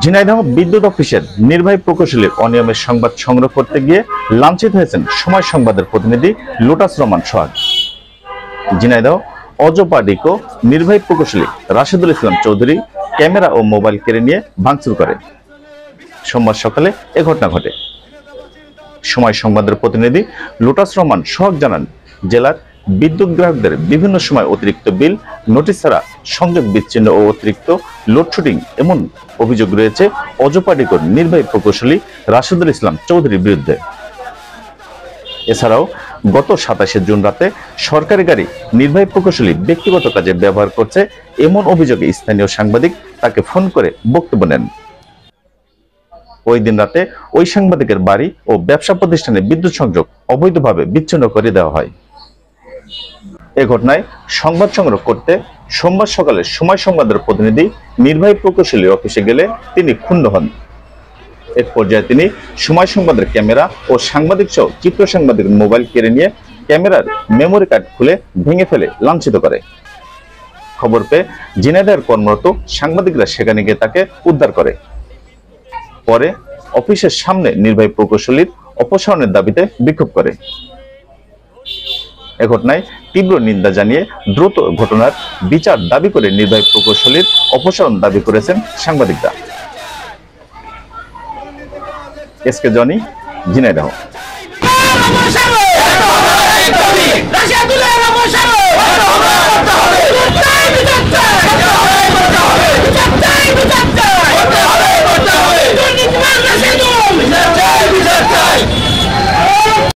ঝিনাইদহ বিদ্যুৎ অফিসের নির্বাহী প্রকৌশলীর অনিয়মের সংবাদ সংগ্রহ করতে গিয়ে লাঞ্ছিত হয়েছেন সময় সংবাদের প্রতিনিধি লোটাস রহমান সোহাগ। ঝিনাইদহ অজপাডিকো নির্বাহী প্রকৌশলী রাশেদুল ইসলাম চৌধুরী ক্যামেরা ও মোবাইল কেড়ে নিয়ে ভাঙচুর করে। সোমবার সকালে এ ঘটনা ঘটে। সময় সংবাদের প্রতিনিধি লোটাস রহমান সোহাগ জানান, জেলার বিদ্যুৎ গ্রাহকদের বিভিন্ন সময় অতিরিক্ত বিল, নোটিশ ছাড়া সংযোগ বিচ্ছিন্ন ও অতিরিক্ত লোডশেডিং এমন অভিযোগ রয়েছে অজপাডিকোর নির্বাহী প্রকৌশলী রাশেদুল ইসলাম চৌধুরীর বিরুদ্ধে। এছাড়াও গত 27শে জুন রাতে সরকারি গাড়ি নির্বাহী প্রকৌশলী ব্যক্তিগত কাজে ব্যবহার করছে এমন অভিযোগে স্থানীয় সাংবাদিক তাকে ফোন করে বক্তব্য নেন। ওই দিন রাতে ওই সাংবাদিকের বাড়ি ও ব্যবসা প্রতিষ্ঠানে বিদ্যুৎ সংযোগ অবৈধভাবে বিচ্ছিন্ন করে দেওয়া হয়। এ ঘটনায় সংবাদ সংগ্রহ করতে সোমবার সকালে সময় সংবাদের প্রতিনিধি নির্বাহী প্রকৌশলীর অফিসে গেলে তিনি ক্ষুণ্ণ হন। এক পর্যায়ে তিনি সময় সংবাদের ক্যামেরা ও সাংবাদিক সহ চিত্র সাংবাদিকের মোবাইল কেড়ে নিয়ে ক্যামেরার মেমোরি কার্ড খুলে ভেঙে ফেলে লাঞ্ছিত করে। খবর পেয়ে ঝিনাইদহের কর্মরত সাংবাদিকরা সেখানে গিয়ে তাকে উদ্ধার করে। পরে অফিসের সামনে নির্বাহী প্রকৌশলীর অপসারণের দাবিতে বিক্ষোভ করে। এ ঘটনায় তীব্র নিন্দা জানিয়ে দ্রুত ঘটনার বিচার দাবি করে নির্বাহী প্রকৌশলীর অপসারণ দাবি করেছেন সাংবাদিকরা। SK Johnny, Jhenaidah. বিচার চাই।